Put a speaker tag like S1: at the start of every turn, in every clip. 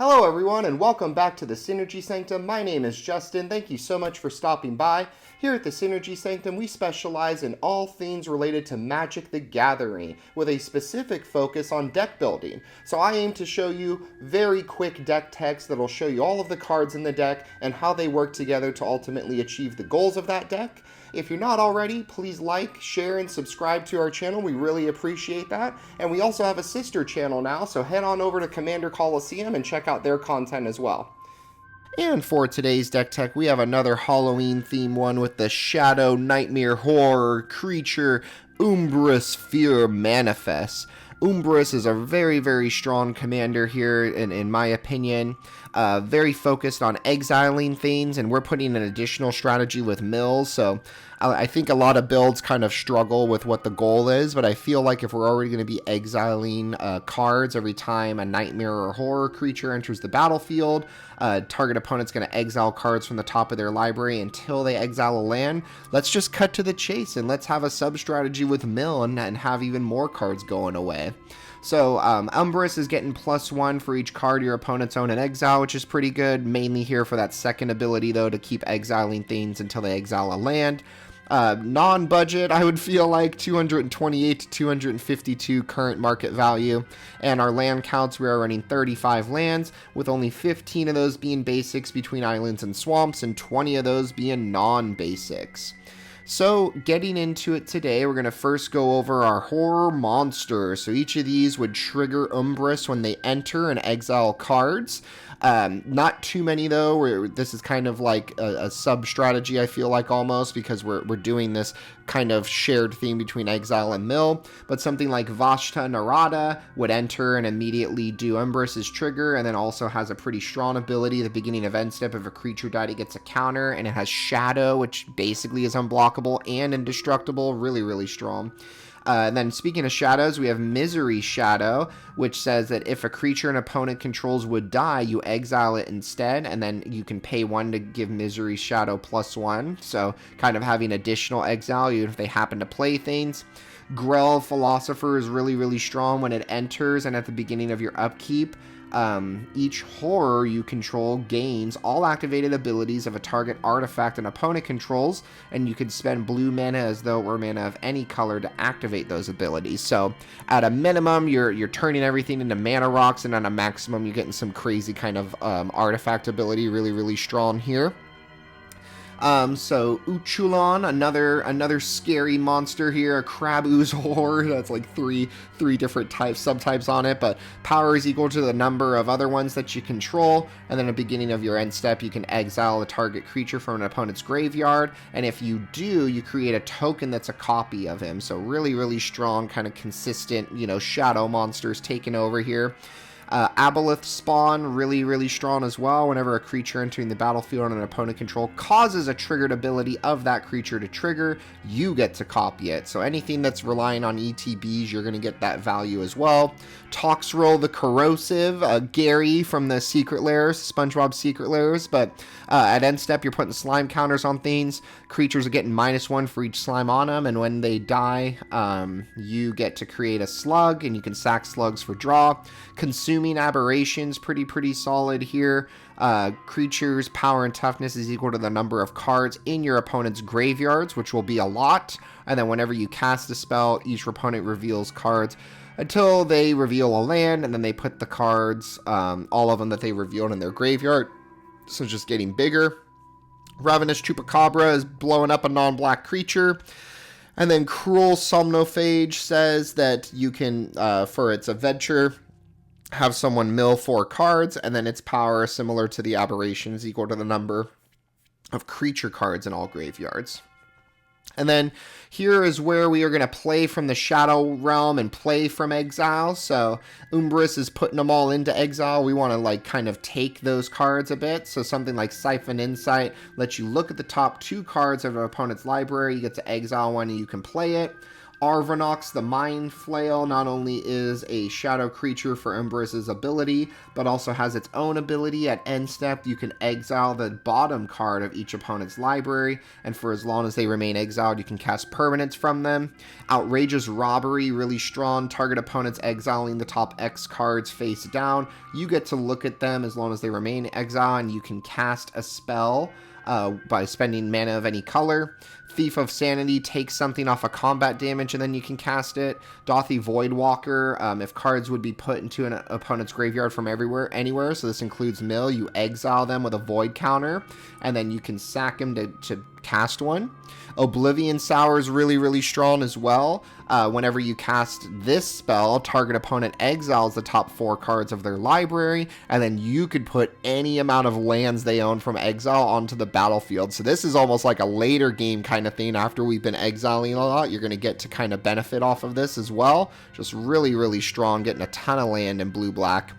S1: Hello everyone and welcome back to the Synergy Sanctum. My name is Justin. Thank you so much for stopping by. Here at the Synergy Sanctum, we specialize in all things related to Magic the Gathering, with a specific focus on deck building. So I aim to show you very quick deck techs that'll show you all of the cards in the deck and how they work together to ultimately achieve the goals of that deck. If you're not already, please like, share, and subscribe to our channel. We really appreciate that. And we also have a sister channel now, so head on over to Commander Coliseum and check out their content as well. And for today's deck tech, we have another Halloween theme one with the Shadow Nightmare Horror Creature Umbris Fear Manifest. Umbris is a very strong commander here, in my opinion. Very focused on exiling things, and we're putting an additional strategy with mills, so I think a lot of builds kind of struggle with what the goal is, but I feel like if we're already going to be exiling cards every time a nightmare or horror creature enters the battlefield, target opponent's going to exile cards from the top of their library until they exile a land. Let's just cut to the chase and let's have a sub-strategy with mill and have even more cards going away. So Umbris is getting +1 for each card your opponents own in exile, which is pretty good, mainly here for that second ability though, to keep exiling things until they exile a land. Non-budget, I would feel like 228 to 252 current market value, and our land counts, we are running 35 lands, with only 15 of those being basics between islands and swamps, and 20 of those being non-basics. So getting into it today, we're going to first go over our horror monsters. So each of these would trigger Umbris when they enter and exile cards. Not too many though. This is kind of like a sub-strategy, I feel like, almost, because we're doing this kind of shared theme between exile and mill. But something like Vashta Narada would enter and immediately do Umbris's trigger, and then also has a pretty strong ability at the beginning of end step. If a creature died, it gets a counter, and it has Shadow, which basically is unblockable and indestructible. Really strong. And then speaking of shadows, we have Misery Shadow, which says that if a creature an opponent controls would die, you exile it instead, and then you can pay 1 to give Misery Shadow +1. So kind of having additional exile, even if they happen to play things. Grell Philosopher is really strong when it enters and at the beginning of your upkeep. Each horror you control gains all activated abilities of a target artifact an opponent controls, and you can spend blue mana as though it were mana of any color to activate those abilities. So at a minimum, you're turning everything into mana rocks, and at a maximum, you're getting some crazy kind of artifact ability, really strong here. So Uchulon, another scary monster here, a crab ooze horror. That's like three different subtypes on it, but power is equal to the number of other ones that you control, and then at the beginning of your end step, you can exile a target creature from an opponent's graveyard, and if you do, you create a token that's a copy of him. So really strong, kind of consistent, shadow monsters taking over here. Aboleth Spawn, really strong as well. Whenever a creature entering the battlefield on an opponent control causes a triggered ability of that creature to trigger, you get to copy it. So anything that's relying on ETBs, you're going to get that value as well. Toxrill the Corrosive, Gary from the Secret Lairs, SpongeBob Secret Lairs, but at end step, you're putting slime counters on things. Creatures are getting -1 for each slime on them, and when they die, you get to create a slug, and you can sack slugs for draw. Consuming Aberrations, pretty solid here. Creatures' power and toughness is equal to the number of cards in your opponent's graveyards, which will be a lot. And then whenever you cast a spell, each opponent reveals cards until they reveal a land, and then they put the cards, all of them that they revealed, in their graveyard. So just getting bigger. Ravenous Chupacabra is blowing up a non-black creature. And then Cruel Somnophage says that you can, for its adventure, have someone mill 4 cards, and then its power, similar to the Aberrations, equal to the number of creature cards in all graveyards. And then here is where we are going to play from the Shadow Realm and play from exile. So Umbris is putting them all into exile. We want to kind of take those cards a bit. So something like Siphon Insight lets you look at the top 2 cards of an opponent's library. You get to exile one and you can play it. Arvanox, the Mind Flail, not only is a shadow creature for Umbris' ability, but also has its own ability. At end step, you can exile the bottom card of each opponent's library, and for as long as they remain exiled, you can cast permanents from them. Outrageous Robbery, really strong. Target opponents exiling the top X cards face down. You get to look at them as long as they remain exiled, and you can cast a spell by spending mana of any color. Thief of Sanity takes something off of combat damage and then you can cast it. Dothy Voidwalker, if cards would be put into an opponent's graveyard from anywhere, so this includes mill, you exile them with a void counter, and then you can sack them to cast one. Oblivion Sour is really, really strong as well. Whenever you cast this spell, target opponent exiles the top 4 cards of their library, and then you could put any amount of lands they own from exile onto the battlefield. So this is almost like a later game kind of thing. After we've been exiling a lot, you're going to get to kind of benefit off of this as well. Just really, really strong, getting a ton of land in blue-black.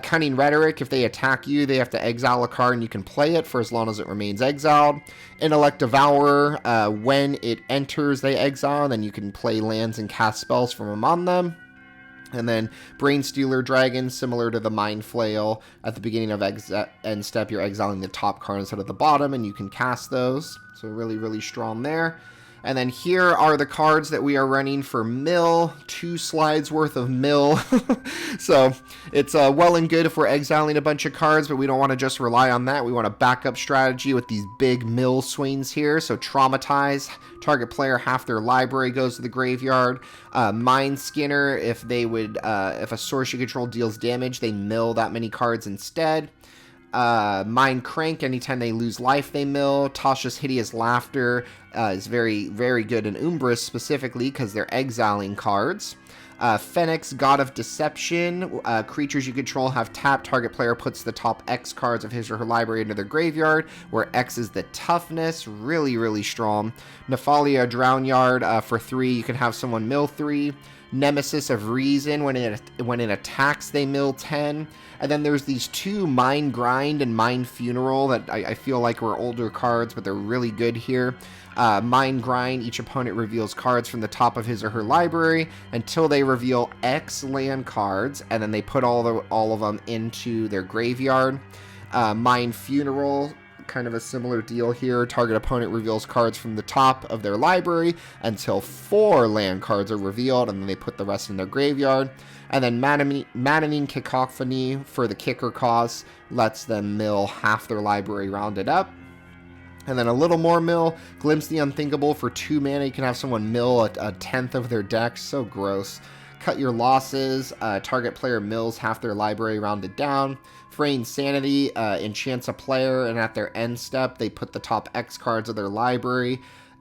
S1: Cunning Rhetoric, if they attack you, they have to exile a card and you can play it for as long as it remains exiled. Intellect Devourer, when it enters, they exile, then you can play lands and cast spells from among them. And then Brainstealer Dragon, similar to the Mind Flail, at the beginning of end step, you're exiling the top card instead of the bottom, and you can cast those. So really, really strong there. And then here are the cards that we are running for mill, 2 slides worth of mill. So it's well and good if we're exiling a bunch of cards, but we don't want to just rely on that. We want a backup strategy with these big mill swings here. So Traumatize, target player, half their library goes to the graveyard. Mind Skinner, if a source you control deals damage, they mill that many cards instead. Mind Crank, anytime they lose life, they mill. Tasha's Hideous Laughter is very, very good in Umbris specifically because they're exiling cards. Phoenix, God of Deception, creatures you control have tapped. Target player puts the top X cards of his or her library into their graveyard, where X is the toughness. Really, really strong. Nephalia, Drownyard, for 3, you can have someone mill 3. Nemesis of Reason, when it attacks, they mill 10. And then there's these 2, Mind Grind and Mind Funeral, that I feel like were older cards, but they're really good here. Mind Grind, each opponent reveals cards from the top of his or her library until they reveal X land cards, and then they put all of them into their graveyard. Mind Funeral, kind of a similar deal here. Target opponent reveals cards from the top of their library until 4 land cards are revealed, and then they put the rest in their graveyard. And then Maddening Cacophony, for the kicker cost, lets them mill half their library rounded up. And then a little more mill, Glimpse the Unthinkable, for 2 mana, you can have someone mill a tenth of their deck. So gross. Cut Your Losses, target player mills half their library rounded down. Fraying Sanity, enchants a player, and at their end step, they put the top X cards of their library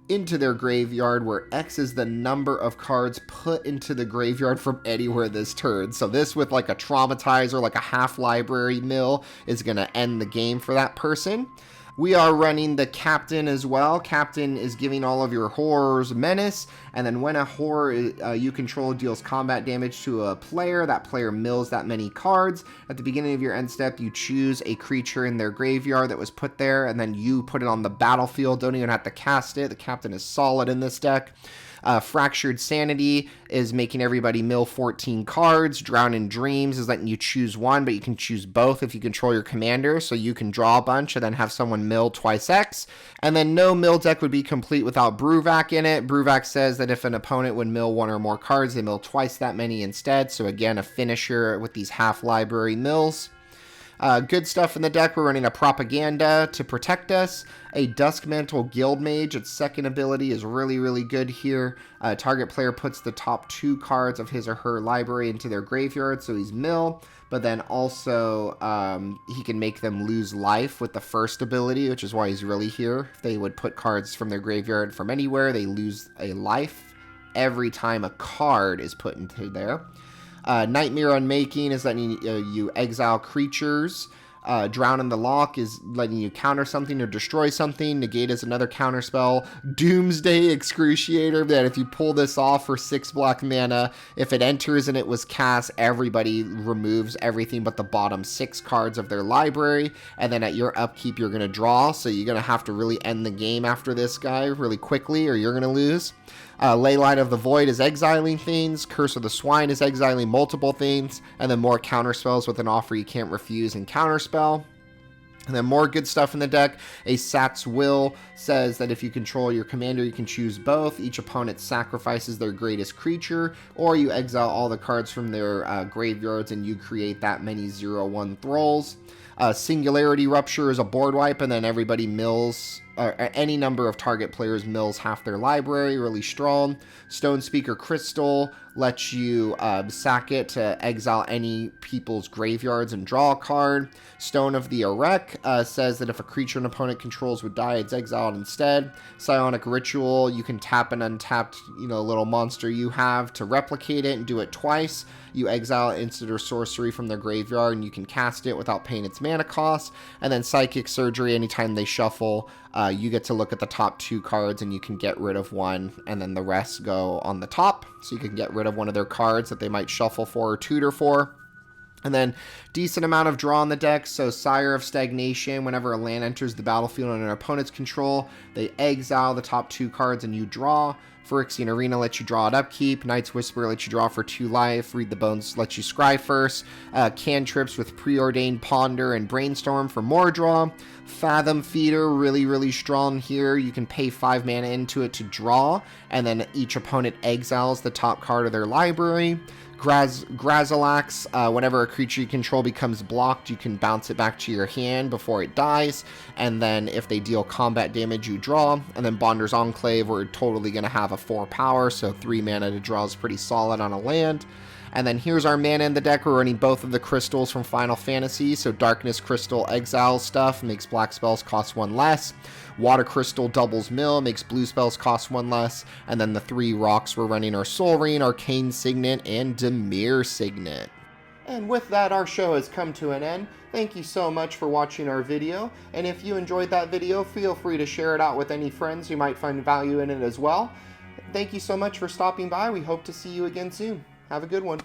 S1: into their graveyard, where X is the number of cards put into the graveyard from anywhere this turn. So this, with like a Traumatizer, like a half library mill, is going to end the game for that person. We are running the Captain as well. Captain is giving all of your horrors menace, and then when a horror you control deals combat damage to a player, that player mills that many cards. At the beginning of your end step, you choose a creature in their graveyard that was put there, and then you put it on the battlefield. Don't even have to cast it. The Captain is solid in this deck. Fractured Sanity is making everybody mill 14 cards. Drown in Dreams is letting you choose one, but you can choose both if you control your commander, so you can draw a bunch and then have someone mill twice X. And then no mill deck would be complete without Brewvac in it. Brewvac says that if an opponent would mill 1 or more cards, they mill twice that many instead. So again, a finisher with these half library mills. Good stuff in the deck. We're running a Propaganda to protect us. A Duskmantle Guildmage, its second ability, is really, really good here. Target player puts the top 2 cards of his or her library into their graveyard, so he's mill. But then also, he can make them lose life with the first ability, which is why he's really here. If they would put cards from their graveyard from anywhere, they lose a life every time a card is put into there. Nightmare Unmaking is letting you exile creatures. Drown in the Lock is letting you counter something or destroy something. Negate is another counter spell. Doomsday Excruciator, that if you pull this off for 6 black mana, if it enters and it was cast, everybody removes everything but the bottom 6 cards of their library, and then at your upkeep you're going to draw, so you're going to have to really end the game after this guy really quickly, or you're going to lose. Leyline of the Void is exiling things. Curse of the Swine is exiling multiple things. And then more counterspells with an offer you can't refuse and counterspell. And then more good stuff in the deck. A Sat's Will says that if you control your commander, you can choose both. Each opponent sacrifices their greatest creature, or you exile all the cards from their graveyards and you create that many 0/1 thralls. Singularity Rupture is a board wipe, and then everybody mills, or any number of target players mills half their library, really strong. Stone Speaker Crystal lets you sack it to exile any people's graveyards and draw a card. Stone of the Erek says that if a creature an opponent controls would die, it's exiled instead. Psionic Ritual, you can tap an untapped, little monster you have to replicate it and do it twice. You exile instant or sorcery from their graveyard and you can cast it without paying its mana cost. And then Psychic Surgery, anytime they shuffle, you get to look at the top 2 cards and you can get rid of one, and then the rest go on the top. So you can get rid of one of their cards that they might shuffle for or tutor for. And then decent amount of draw on the deck. So Sire of Stagnation, whenever a land enters the battlefield under an opponent's control, they exile the top 2 cards and you draw. Phyrexian Arena lets you draw at upkeep. Night's Whisper lets you draw for 2 life. Read the Bones lets you scry first. Cantrips with Preordained Ponder and Brainstorm for more draw. Fathom Feeder, really strong here. You can pay 5 mana into it to draw, and then each opponent exiles the top card of their library. Grazilax, whenever a creature you control becomes blocked, you can bounce it back to your hand before it dies, and then if they deal combat damage, you draw. And then Bonder's Enclave, we're totally going to have a 4 power, so 3 mana to draw is pretty solid on a land. And then here's our mana in the deck. We're running both of the crystals from Final Fantasy. So Darkness Crystal exile stuff makes black spells cost 1 less. Water Crystal doubles mill, makes blue spells cost 1 less. And then the 3 rocks we're running are Soul Ring, Arcane Signet, and Dimir Signet. And with that, our show has come to an end. Thank you so much for watching our video. And if you enjoyed that video, feel free to share it out with any friends who might find value in it as well. Thank you so much for stopping by. We hope to see you again soon. Have a good one.